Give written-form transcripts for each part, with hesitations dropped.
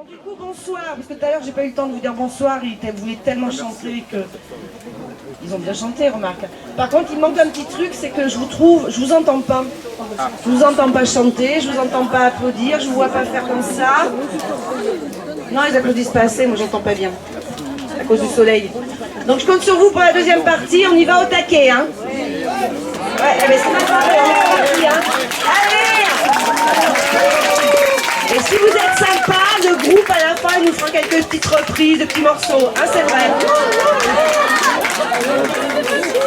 Bon, du coup, bonsoir, parce que tout à l'heure, j'ai pas eu le temps de vous dire bonsoir, ils voulaient tellement chanter que... Ils ont bien chanté, remarque. Par contre, il manque un petit truc, c'est que je vous entends pas. Je vous entends pas chanter, je vous entends pas applaudir, je vous vois pas faire comme ça. Non, ils applaudissent pas assez, moi j'entends pas bien, à cause du soleil. Donc je compte sur vous pour la deuxième partie, on y va au taquet, hein. Ouais, mais c'est pas grave, on est parti, hein. Allez! Et si vous êtes sympa, le groupe à la fin il nous fera quelques petites reprises de petits morceaux, hein, c'est vrai.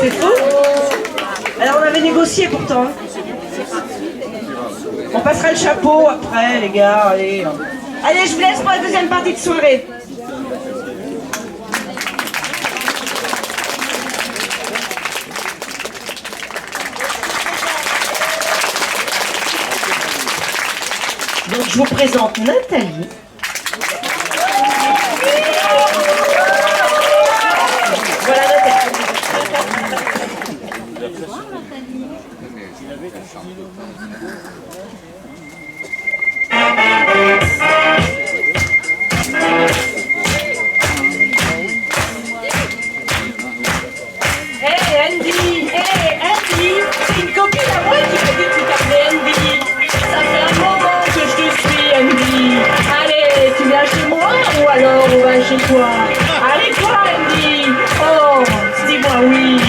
C'est faux? Alors on avait négocié pourtant. Hein. On passera le chapeau après les gars, allez. Allez, je vous laisse pour la deuxième partie de soirée. Donc je vous présente Nathalie. Voilà Nathalie. Hey Andy, c'est une copine à moi qui fait des trucs à Andy. Ça fait un moment que je te suis Andy. Allez, tu viens chez moi ou alors on va chez toi? Allez quoi Andy? Oh, dis-moi oui.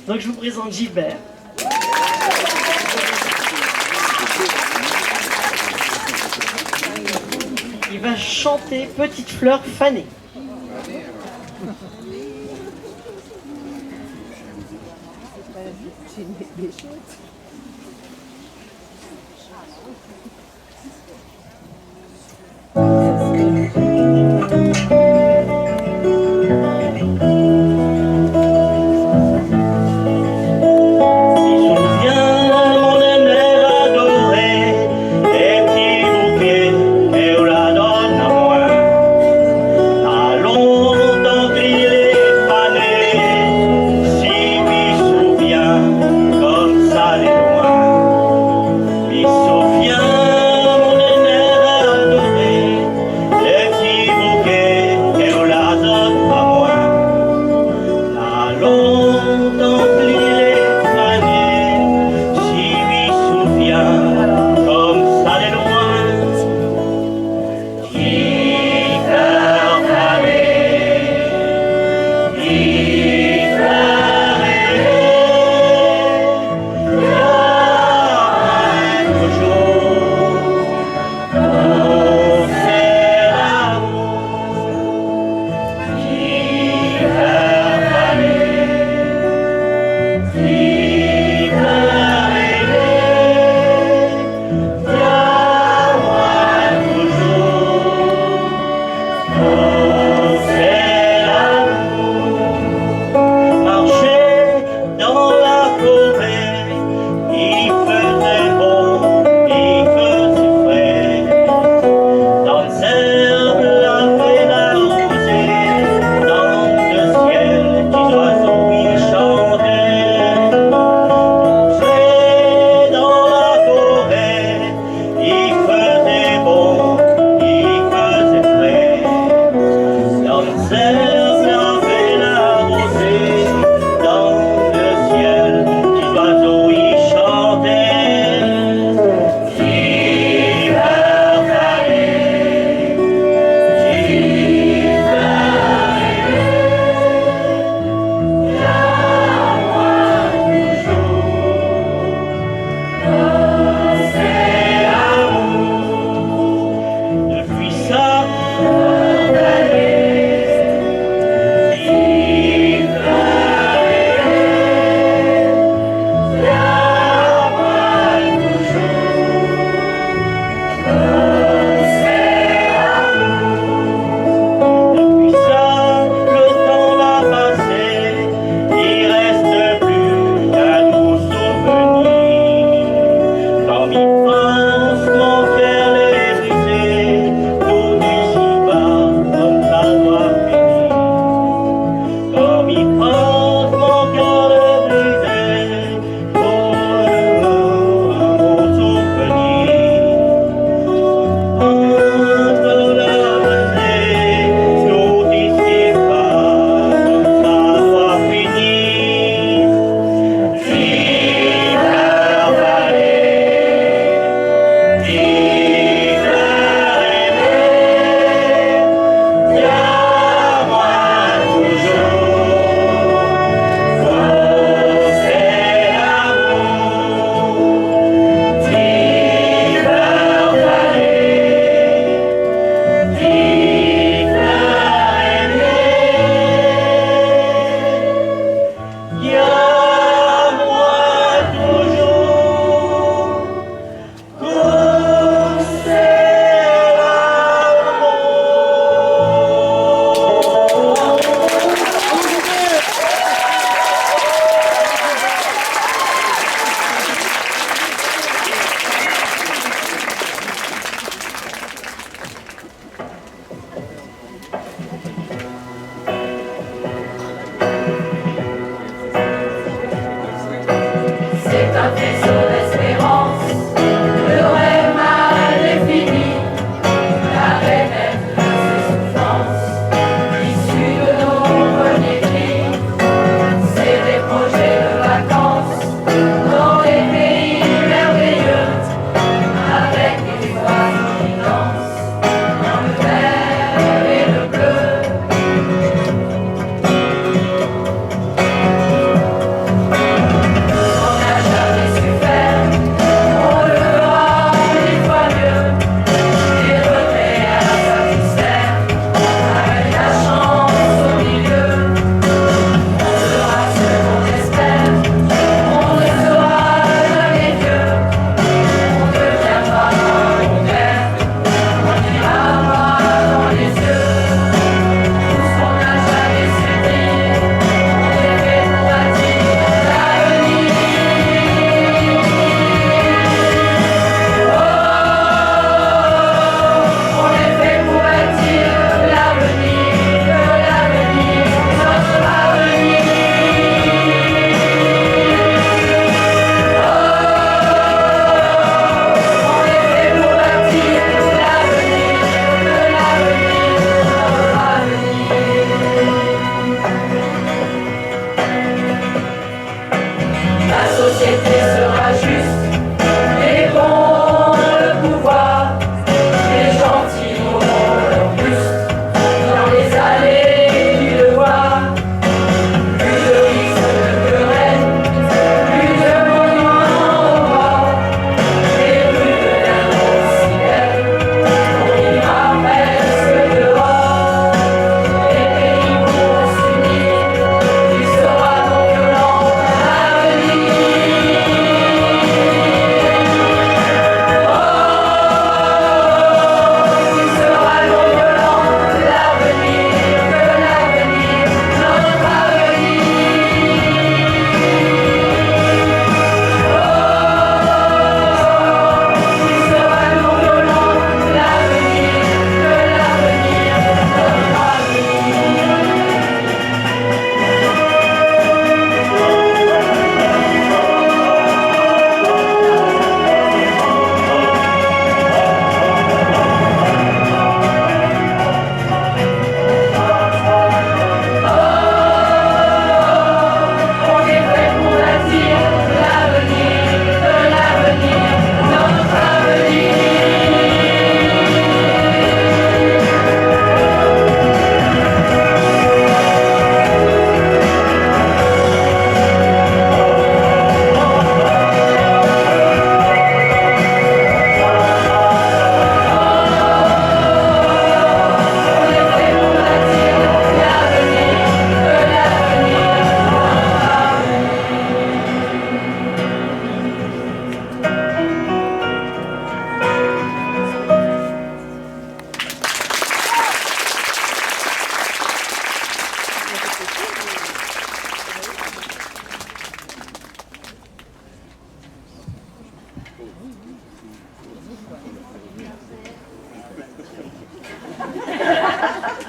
Donc je vous présente Gilbert. Il va chanter Petite fleur fanée. Avec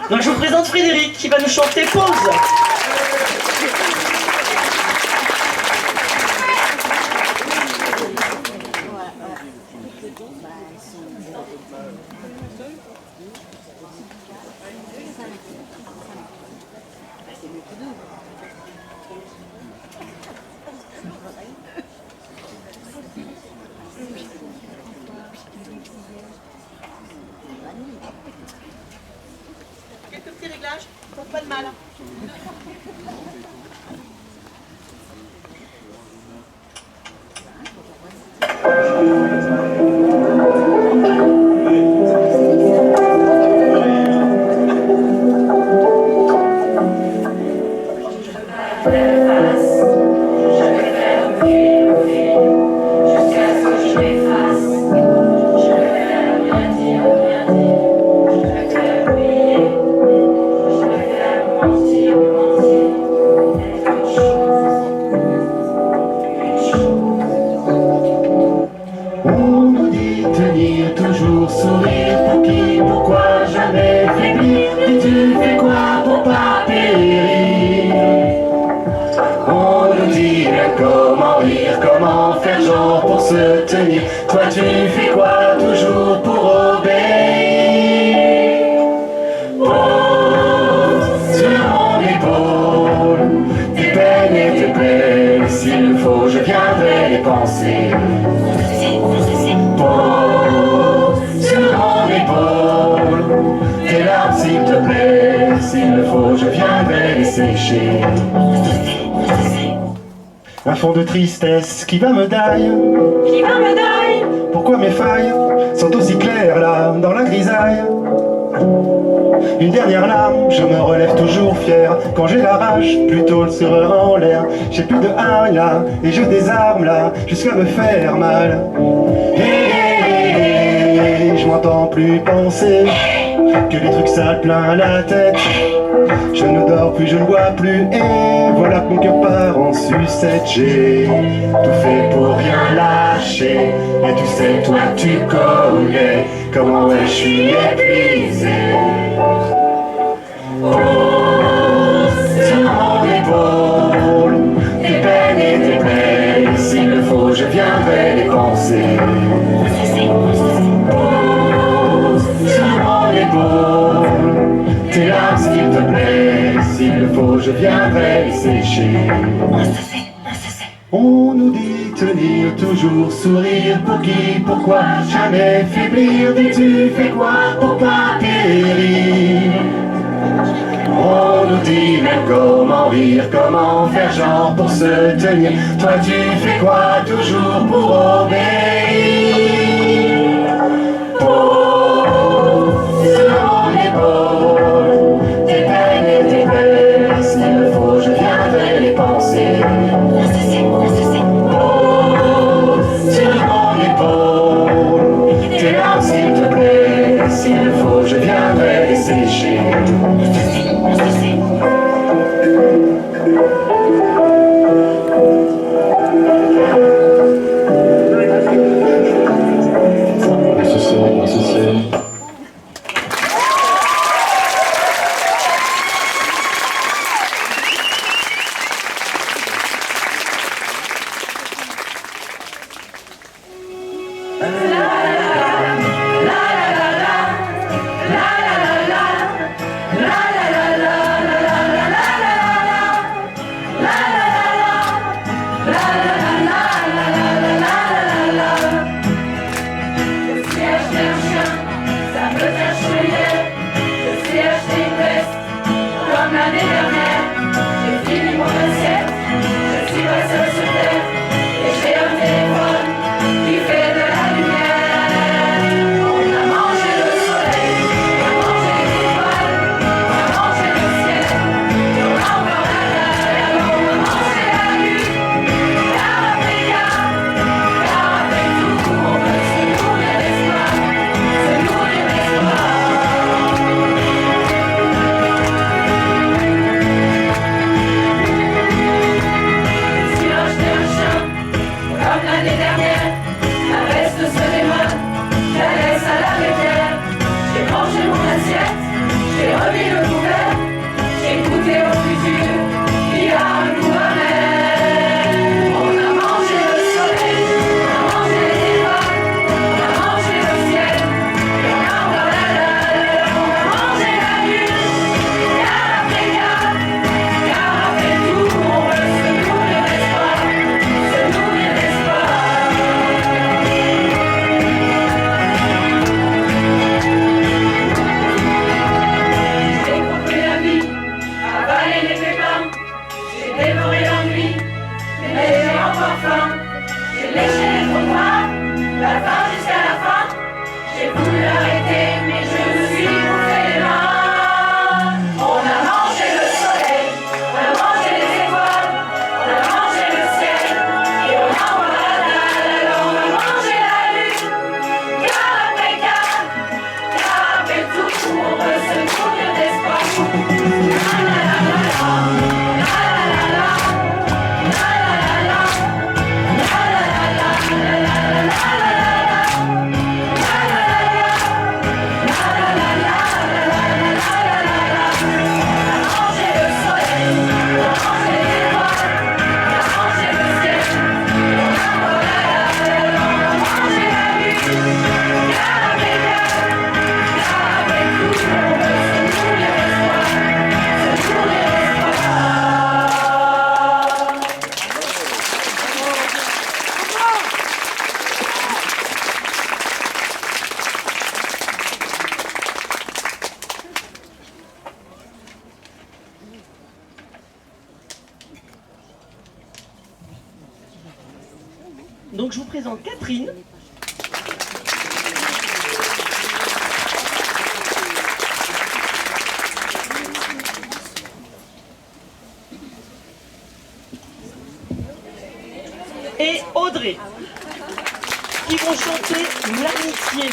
Donc je vous présente Frédéric qui va nous chanter Pause. Quelques petits réglages, pas de mal. Toujours sourire, pour qui, pourquoi jamais faiblir? Et tu fais quoi pour pas périr? On nous dit comment rire, comment faire genre pour se tenir. Toi tu fais quoi toujours pour obéir? Pose sur mon épaule tes peines et tes plaies. S'il le faut, je viendrai les penser. Tes larmes s'il te plaît, s'il le faut je viendrai les sécher. Un fond de tristesse qui va me daille. Pourquoi mes failles sont aussi claires là, dans la grisaille? Une dernière larme, je me relève toujours fier. Quand j'ai la rage, plutôt le sourire en l'air. J'ai plus de haine là, et je désarme là, jusqu'à me faire mal. Je m'entends plus penser que les trucs sales plein la tête. Je ne dors plus, je ne vois plus. Et voilà que mon cœur part en sucette. J'ai tout fait pour rien lâcher. Et tu sais, toi tu connais comment ouais, je suis épuisé. Oh, sur mon épaule tes peines et tes plaies. S'il le faut, je viendrai les penser. Tes larmes s'il te plaît, s'il le faut je viendrai les sécher. On nous dit tenir, toujours sourire, pour qui, pourquoi, jamais faiblir. Dis-tu fais quoi pour pas périr? On nous dit même comment rire, comment faire genre pour se tenir. Toi tu fais quoi toujours pour obéir? S'il le faut, je viendrai les sécher. faim. J'ai léché les trottoirs, la fin jusqu'à la fin. J'ai voulu arrêter, mais je me suis bouffé les mains. On a mangé le soleil, on a mangé les étoiles, on a mangé le ciel, et on a on a mangé la lune. Car après tout, on peut se nourrir d'espoir. La la la la la, la la la la, la la la la, la la la la, la la la la. Donc je vous présente Catherine. Et Audrey, qui vont chanter l'amitié.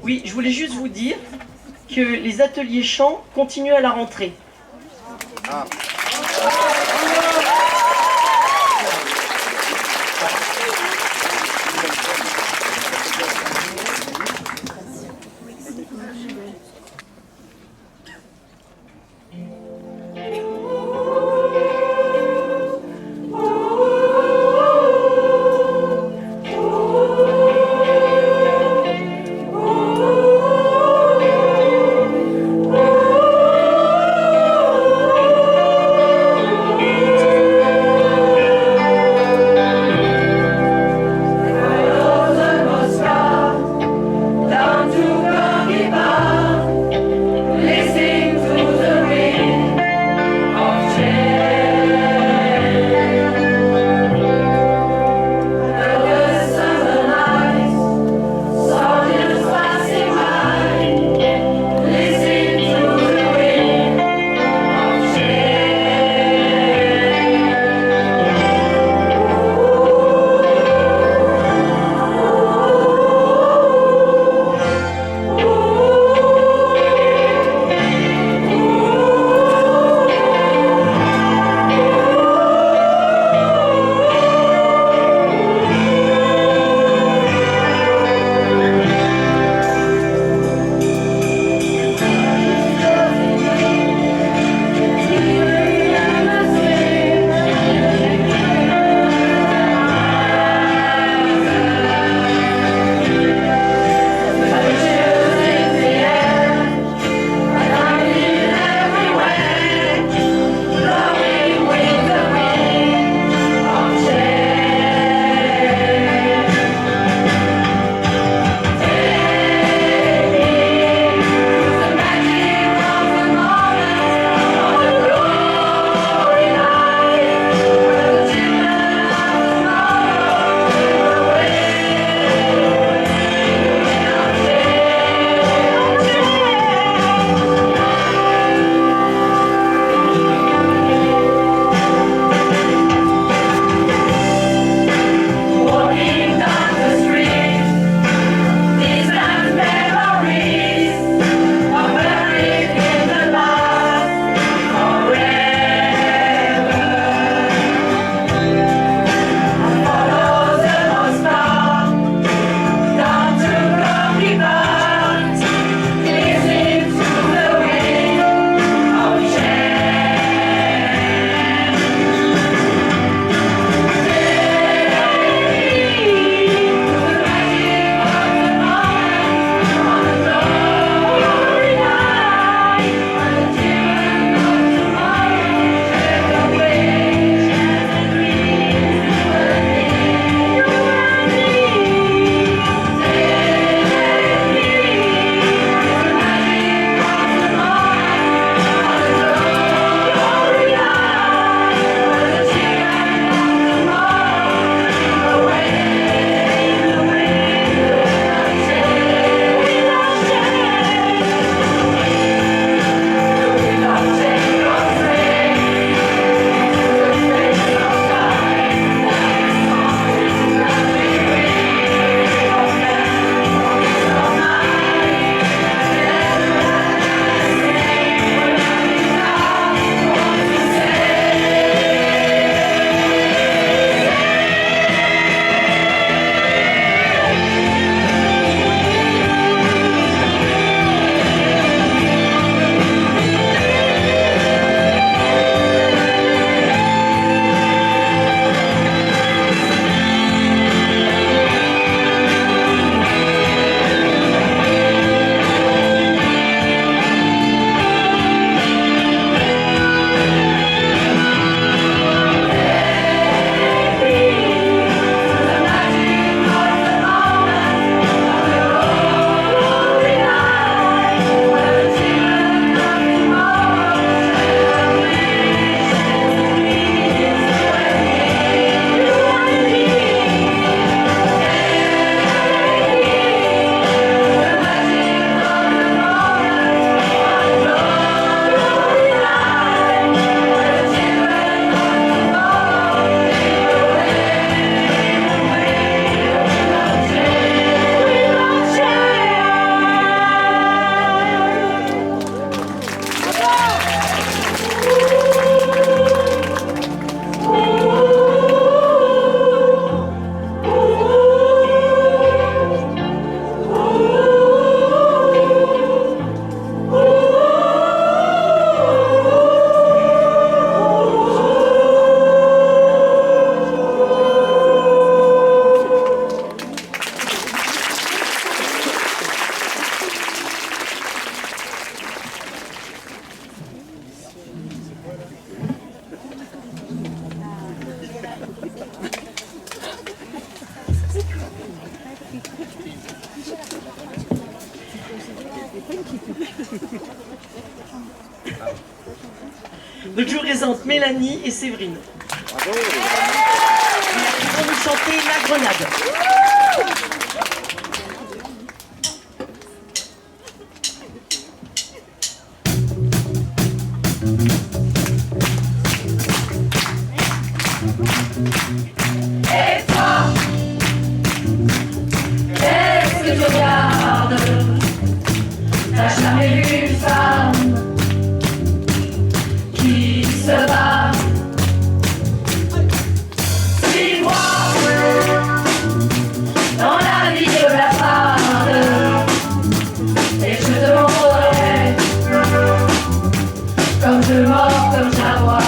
Oui, je voulais juste vous dire que les ateliers chant continuent à la rentrée. Ah. Donc je vous présente Mélanie et Séverine. Qui vont nous chanter La Grenade. Et toi, qu'est-ce que tu regardes? T'as jamais vu une femme qui se bat? Suis-moi dans la vie de la femme et je te montrerai comme je mords, comme j'aboie.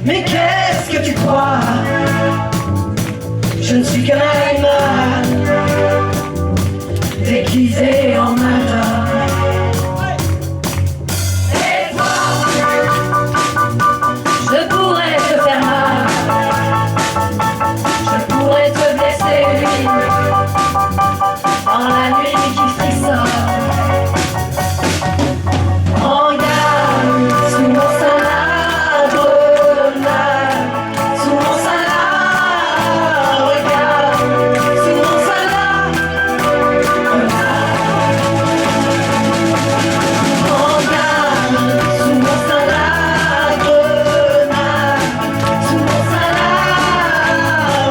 Mais qu'est-ce que tu crois? Je ne suis qu'un animal déguisé en matin. Et toi, je pourrais te faire mal, je pourrais te blesser dans la nuit qui frissonne. Regarde sous mon sein la grenade, sous mon sein la regarde, sous mon sein la regarde, sous mon sein la grenade, sous mon sein la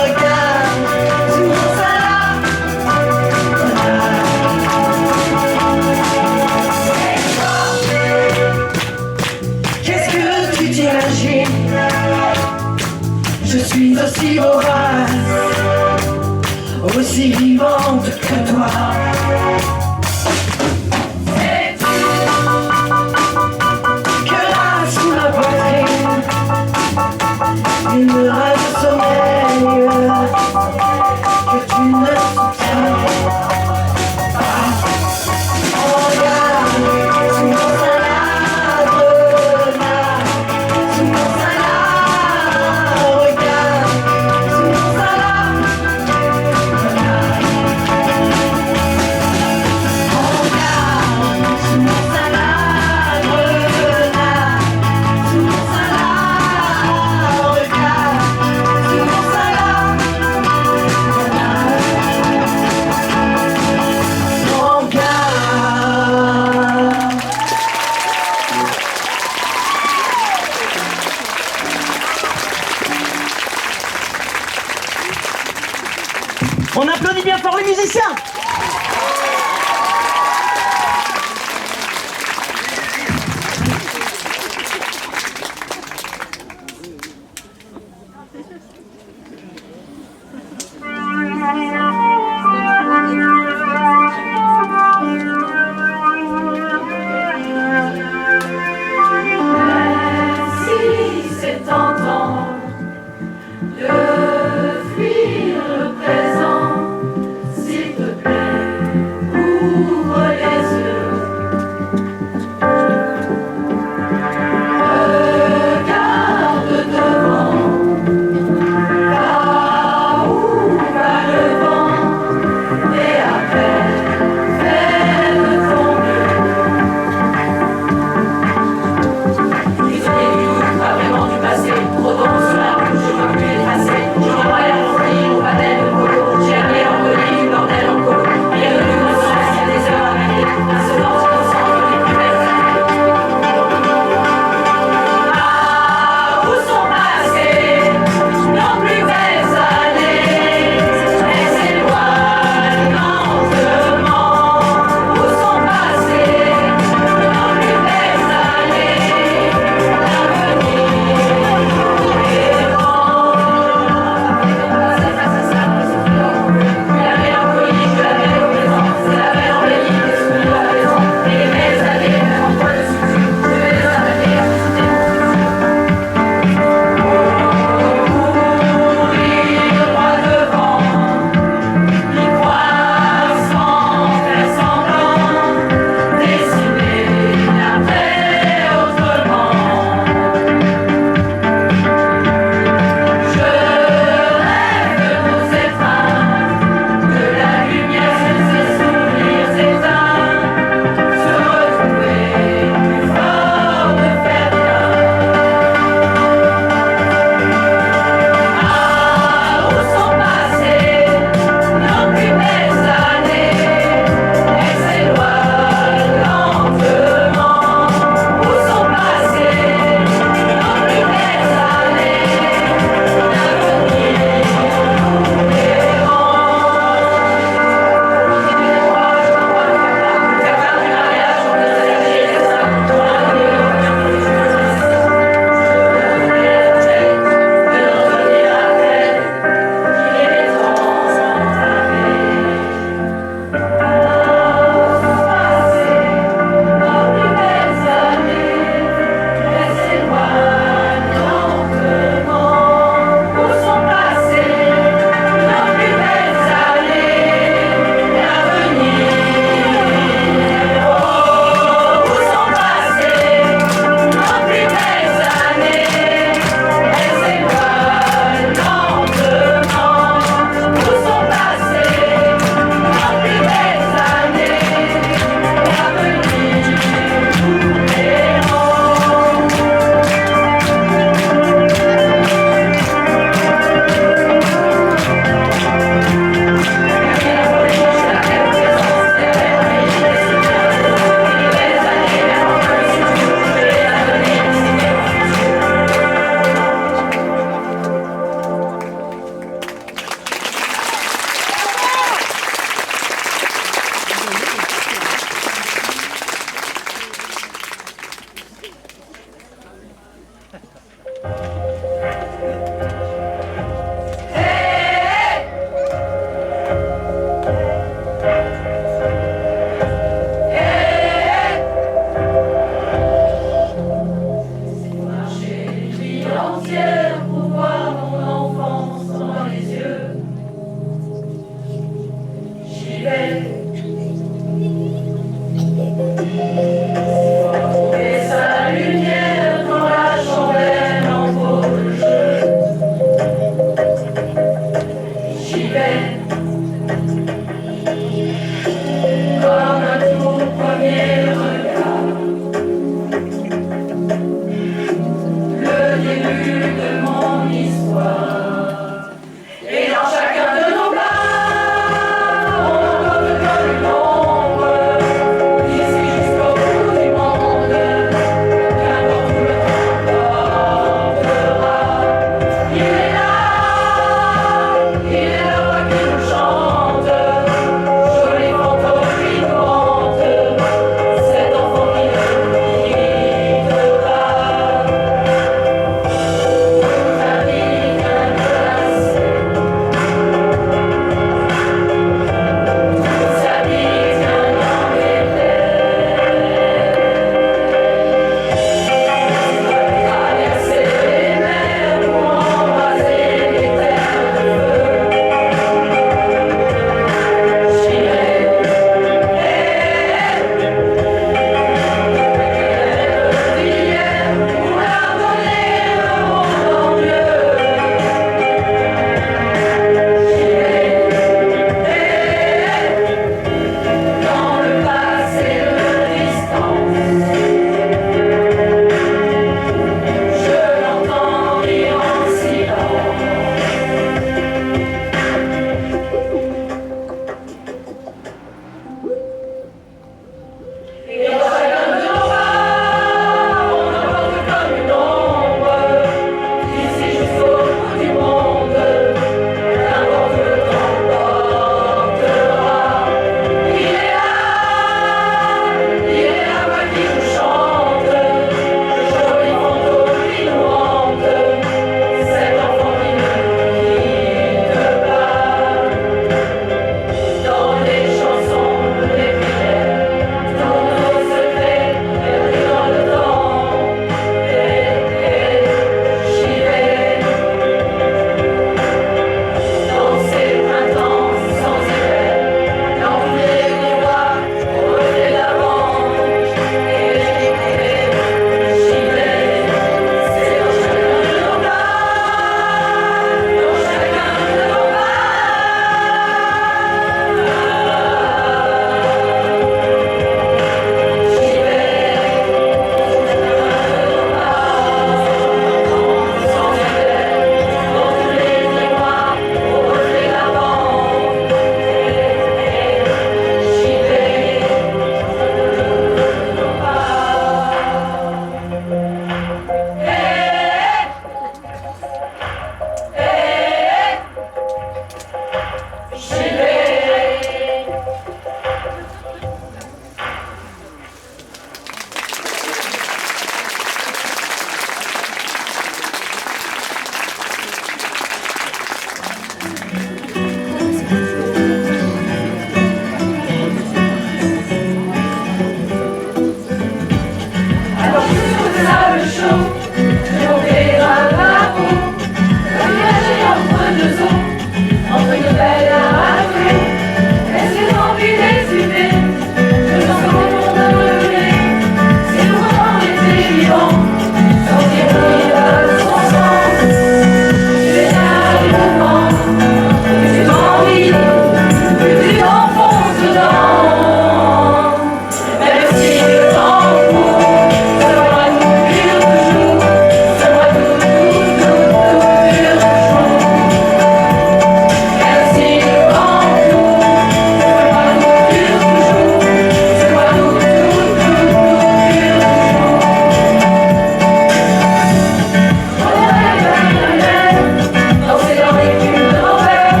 regarde, sous mon sein la Qu'est-ce que tu t'imagines? Je suis aussi vorace, aussi vivante que toi. sais-tu Que là, sous ma poitrine, il me rêve de sommeil que tu ne soupçonnes pas. Regarde, sous mon sein la grenade, sous mon sein la regarde, sous mon sein la regarde. Regarde, sous mon sein la grenade, sous mon sein la regarde, sous mon sein la regarde. On applaudit bien fort les musiciens. si c'est tentant de fuir le présent, s'il te plaît.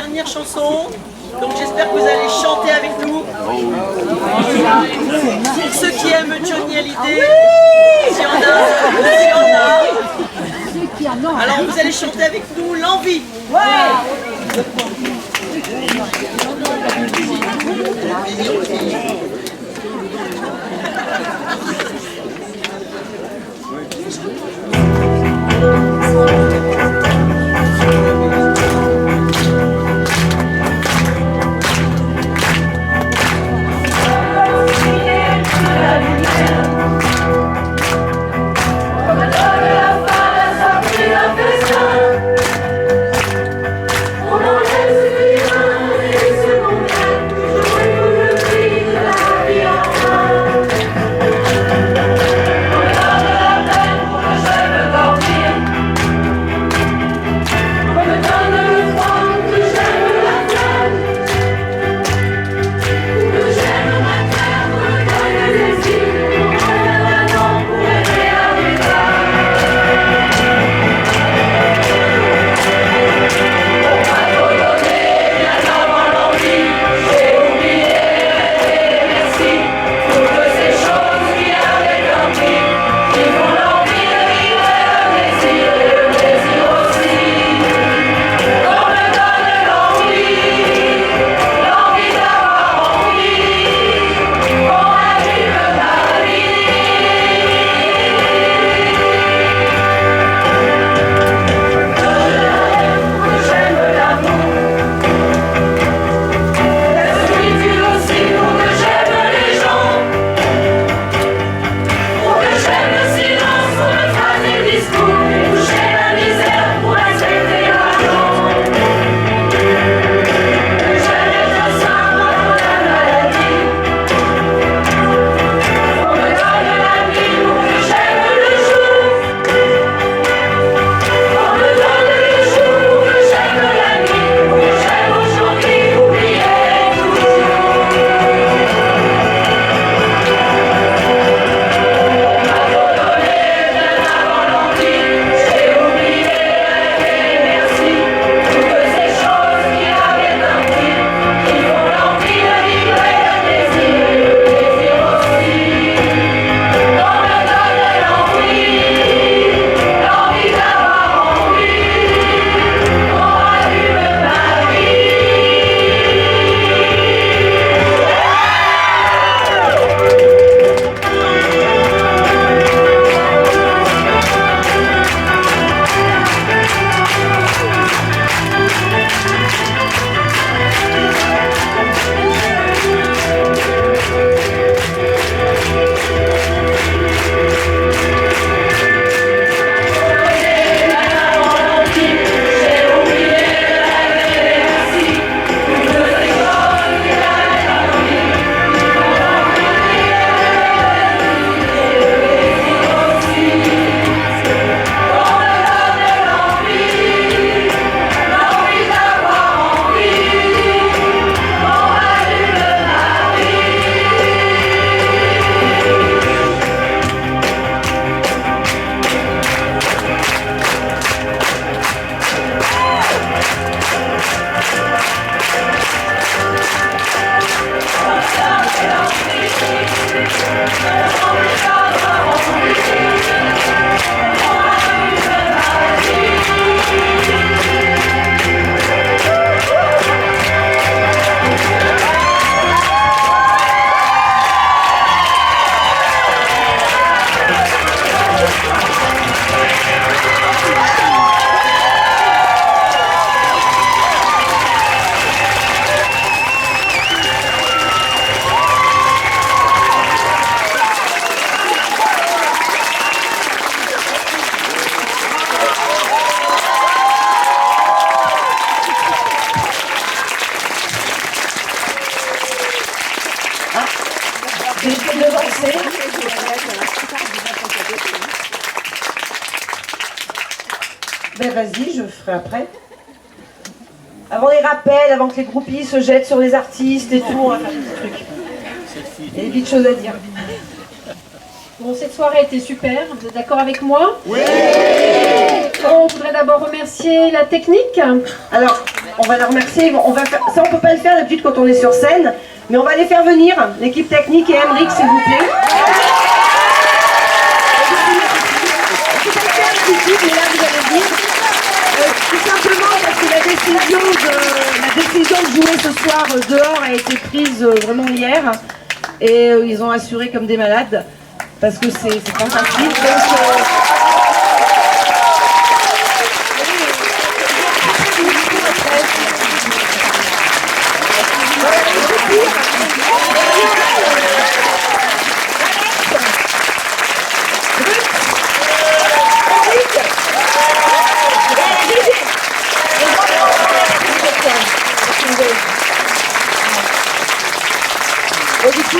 dernière chanson. Donc j'espère que vous allez chanter avec nous. Pour ceux qui aiment Johnny Hallyday, s'il y en a. Alors vous allez chanter avec nous l'envie. Ben vas-y, je ferai après. Avant les rappels, avant que les groupies se jettent sur les artistes et tout, on va faire des trucs. Il y a vite de choses à dire. Bon, cette soirée était super, vous êtes d'accord avec moi? Oui. On voudrait d'abord remercier la technique. Alors, on va les remercier. Ça, on peut pas le faire d'habitude quand on est sur scène, mais on va les faire venir, l'équipe technique et Emeric, s'il vous plaît. On peut pas le faire d'habitude, mais là, vous allez dire. Tout simplement parce que la décision de jouer ce soir dehors a été prise vraiment hier. Et ils ont assuré comme des malades, parce que c'est fantastique. Donc, et du coup,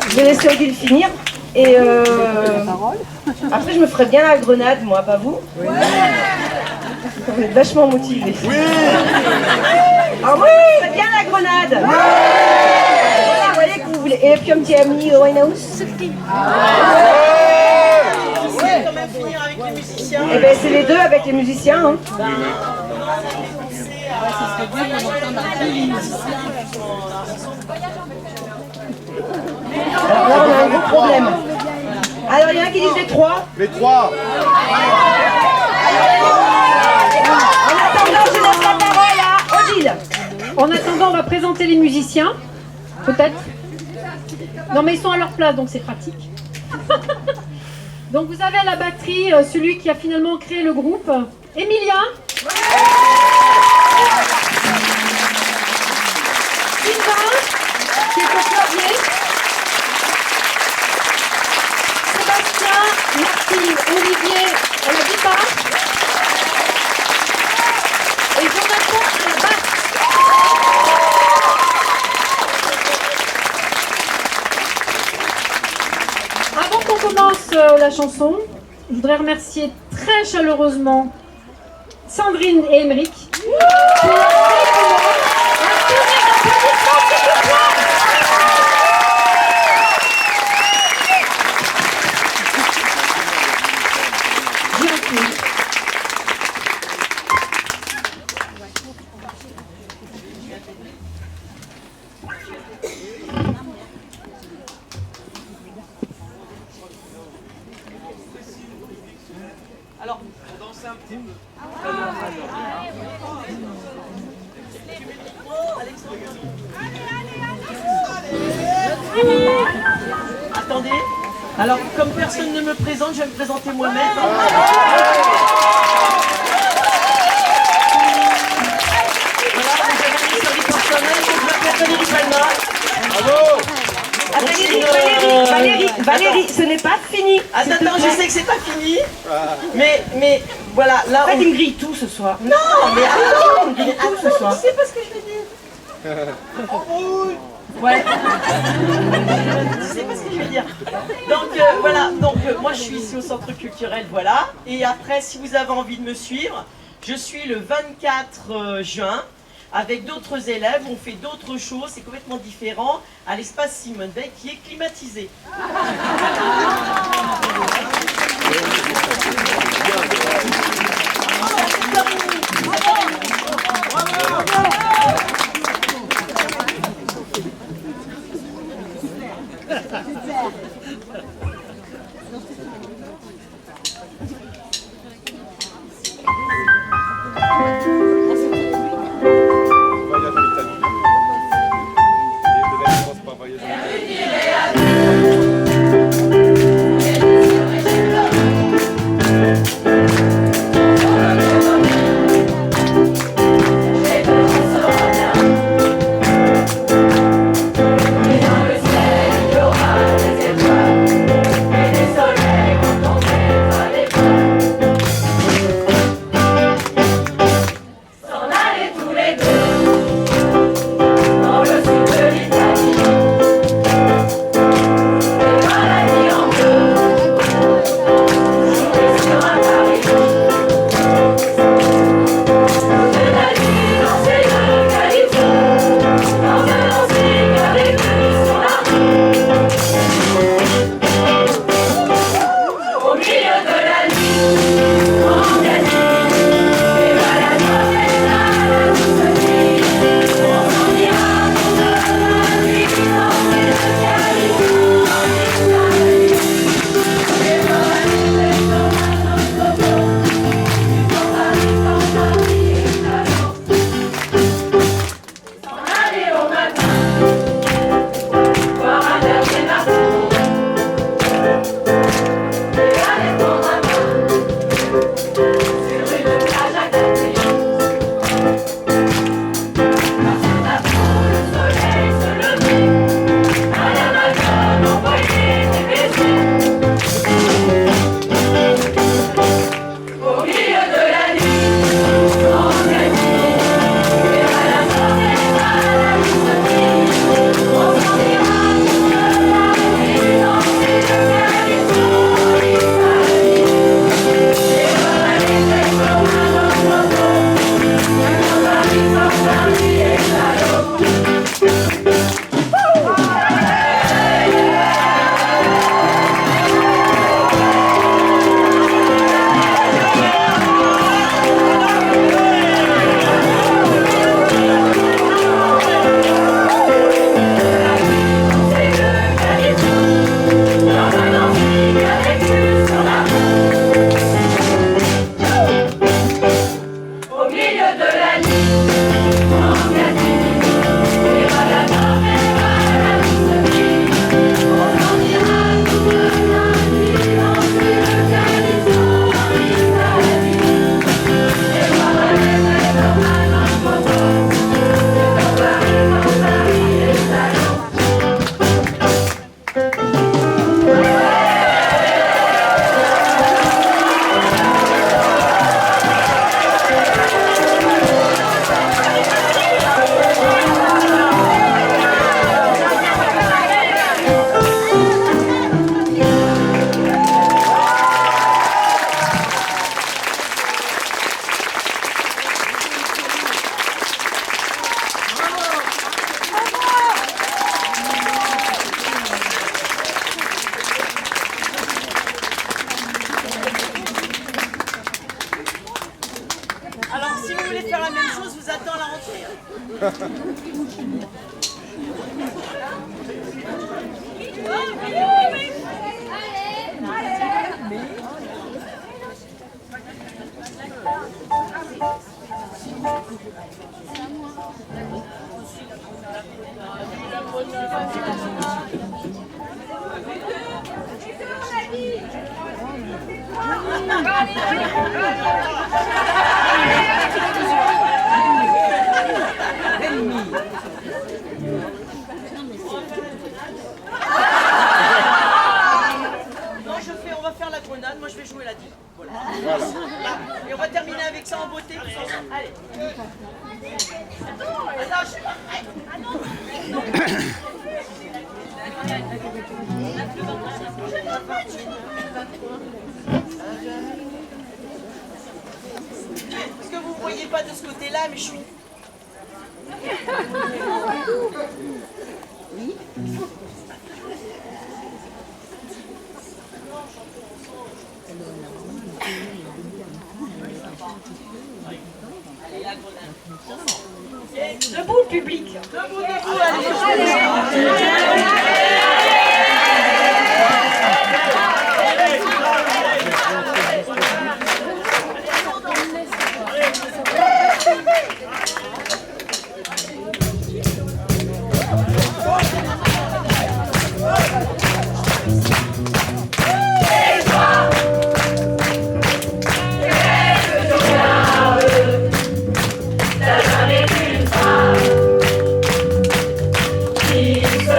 je vais laisser Odile finir. Et après, je me ferai bien la grenade, moi, pas vous? Oui. Vous êtes vachement motivés. Oui. Ah oui, c'est bien la grenade. Oui. Voilà, vous voyez que vous voulez. Et puis un petit ami Winehouse. Quand même finir avec les musiciens. Et bien, c'est les deux avec les musiciens. Hein. Alors là, on a un gros problème. Alors, il y en a qui disent les trois. Les trois. En attendant, je laisse la parole à Odile. En attendant, on va présenter les musiciens. Peut-être. Non, mais ils sont à leur place, donc c'est pratique. Donc, vous avez à la batterie celui qui a finalement créé le groupe, Emilia. Sylvain, qui est au clavier. Sébastien, Martine, Olivier à la guitare. Et Jonathan à la basse. Avant qu'on commence la chanson, je voudrais remercier très chaleureusement Sandrine et Emeric pour leur dévouement. Un tournée d'applaudissements, s'il vous plaît. Alors, on danse un petit peu. Attendez. Alors, comme personne ne me présente, je vais me présenter moi-même. Voilà, vous avez mis sur les personnels, je m'appelle Valérie Palma. Bravo. Valérie, ce n'est pas fini. Attends, je sais que c'est pas fini, mais voilà, là En fait, on... il me grille tout ce soir. Non, mais attends, Il me grille tout ce soir. tu sais pas ce que je vais dire. Ouais. Tu sais pas ce que je vais dire. Donc voilà, moi je suis ici au centre culturel, voilà. Et après, si vous avez envie de me suivre, je suis le 24 juin. Avec d'autres élèves, on fait d'autres choses, c'est complètement différent, à l'espace Simone Veil qui est climatisé. Voyage en Italie. Et de là, je pense pas voyage en Italie. Et dans le ciel, il y aura des étoiles et des soleils. Non, on va faire la grenade, moi je vais jouer la dive. Voilà. Et on va terminer avec ça en beauté. Tous ensemble. Allez. Attends, je suis pas prête. Est-ce que vous ne voyez pas de ce côté-là, mais je suis... Allez, la grenade. Debout, le public. Debout, allez. T'as jamais vu une femme qui se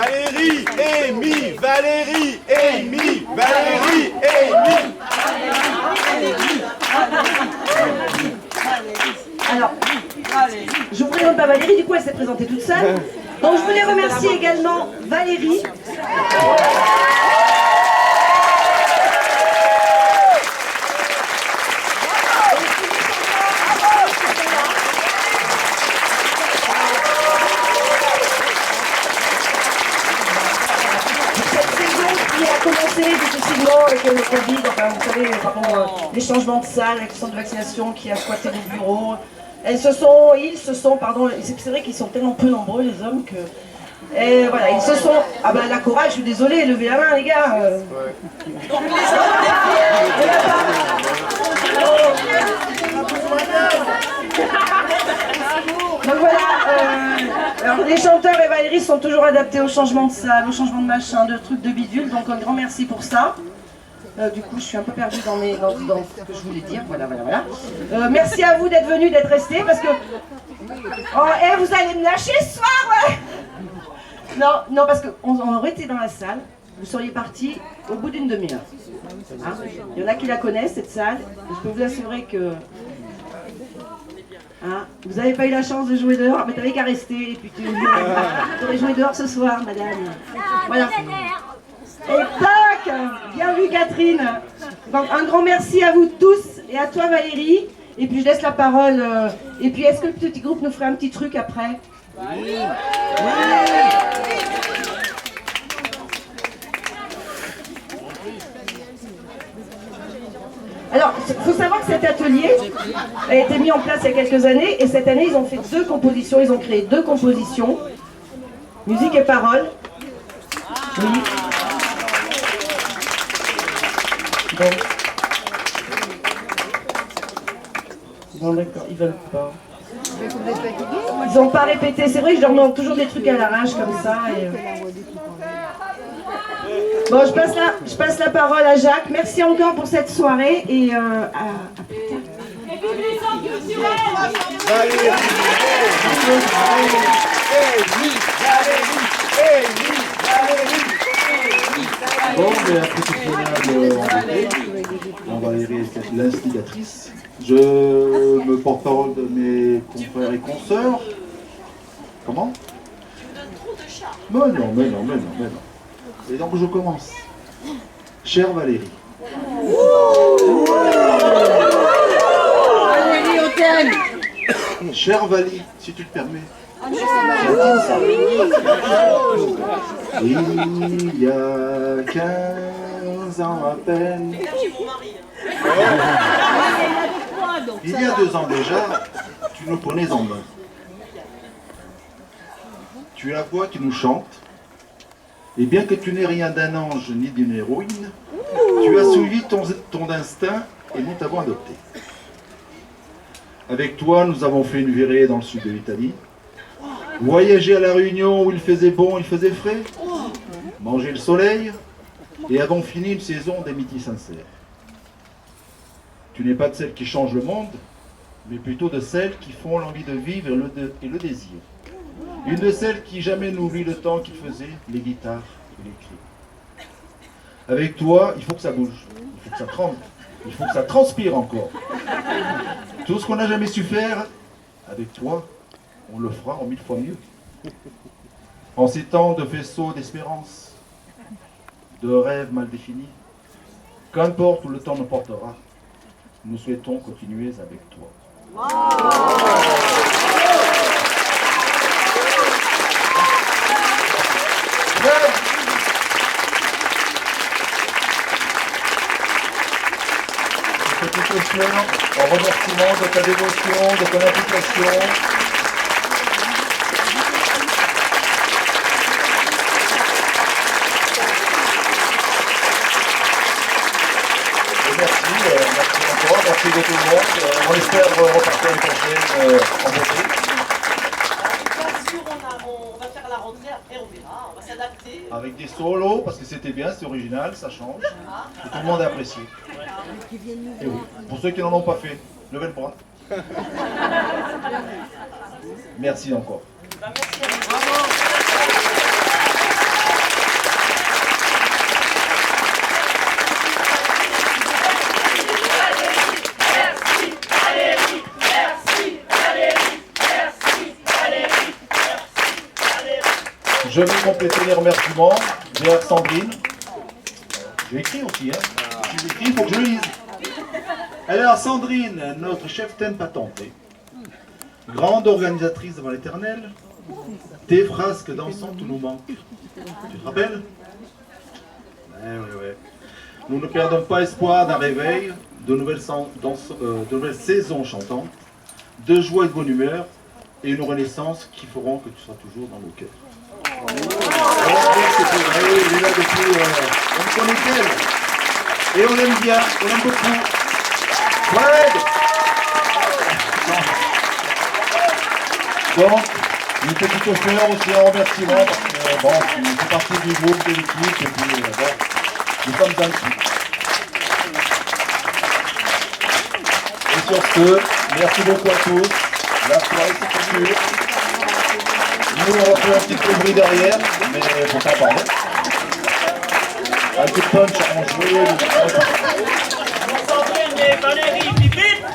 Valérie, Amy, Valérie, Amy, Valérie, Amy. Alors, je vous présente pas Valérie, du coup elle s'est présentée toute seule. Donc je voulais remercier également Valérie. Difficilement avec le Covid, enfin, vous savez, les changements de salle avec le centre de vaccination qui a squatté les bureaux. Ils se sont, c'est vrai qu'ils sont tellement peu nombreux les hommes que... Et voilà, ils se sont... Ah ben la chorale, je suis désolée, levez la main les gars. Donc les hommes Donc voilà, alors les chanteurs et Valérie sont toujours adaptés au changement de salle, au changement de machin, de trucs, de bidule, donc un grand merci pour ça. Du coup, je suis un peu perdue dans ce que je voulais dire, voilà. Merci à vous d'être venus, d'être restés, parce que... Oh, vous allez me lâcher ce soir, ouais. Non, parce qu'on aurait été dans la salle, vous seriez partis au bout d'une demi-heure. Hein, il y en a qui la connaissent, cette salle, et je peux vous assurer que... Hein, vous n'avez pas eu la chance de jouer dehors, mais t'avais qu'à rester, et puis tu aurais joué dehors ce soir, madame. Voilà. Et tac, bien vu Catherine. Donc un grand merci à vous tous, et à toi Valérie. Et puis je laisse la parole. Et puis est-ce que le petit groupe nous ferait un petit truc après? Oui. Alors, il faut savoir que cet atelier a été mis en place il y a quelques années, et cette année, ils ont fait 2 compositions, ils ont créé 2 compositions, musique et paroles. Oui. Bon, d'accord, ils veulent pas. Ils n'ont pas répété, c'est vrai que je leur demande toujours des trucs à l'arrache comme ça. Et... Bon, je passe la parole à Jacques. Merci encore pour cette soirée et à plus tard. Bon, mais après ce finale, Valérie est l'instigatrice. Je me porte-parole de mes confrères et consoeurs. Comment? Tu me donnes trop de charme. Mais non. Et donc je commence. Chère Valérie. Valérie, on t'aime. Chère Valérie, si tu le permets. Il y a 15 ans à peine. Il y a 2 ans déjà, tu nous prenais en main. Tu es la voix qui nous chante. Et bien que tu n'aies rien d'un ange ni d'une héroïne, tu as suivi ton instinct et nous t'avons adopté. Avec toi, nous avons fait une virée dans le sud de l'Italie, voyagé à La Réunion où il faisait bon, il faisait frais, manger le soleil, et avons fini une saison d'amitié sincère. Tu n'es pas de celles qui changent le monde, mais plutôt de celles qui font l'envie de vivre et le désir. Une de celles qui jamais n'oublie le temps qu'il faisait, les guitares et les cris. Avec toi, il faut que ça bouge, il faut que ça tremble, il faut que ça transpire encore. Tout ce qu'on n'a jamais su faire, avec toi, on le fera en 1000 fois mieux. En ces temps de faisceaux d'espérance, de rêves mal définis, qu'importe où le temps nous portera, nous souhaitons continuer avec toi. Petite question en remerciement de ta dévotion, de ton implication. Merci encore, merci de tout le monde. On espère repartir une prochaine en beauté. Bien sûr, on va faire la rentrée, après on verra, on va s'adapter. Avec des solos, parce que c'était bien, c'est original, ça change. Et tout le monde a apprécié. Et oui, pour ceux qui n'en ont pas fait, levez le bras. Merci encore. Merci à vous. je vais compléter les remerciements vers Sandrine. J'ai écrit aussi, hein. Si j'ai écrit, il faut que je lise. Alors, Sandrine, notre chef thème patenté, grande organisatrice devant l'éternel, tes frasques dansantes nous manquent. Tu te rappelles? Ouais. Nous ne perdons pas espoir d'un réveil, de nouvelles saisons chantantes, de joie et de bonne humeur, et une renaissance qui feront que tu seras toujours dans nos cœurs. Il est là depuis, on le connaît qu'elle. Et on l'aime bien, on l'aime beaucoup. Fred! Donc, une petite fleur aussi en remerciement, parce que bon, tu fais partie du groupe, de l'équipe, et puis bon, nous sommes un petit. Et sur ce, merci beaucoup à tous. La soirée c'est sûr. Nous on va faire un petit peu de bruit derrière, mais faut pas parler. Un peu de punch à en jouer. Sandrine et Valérie, bip bip.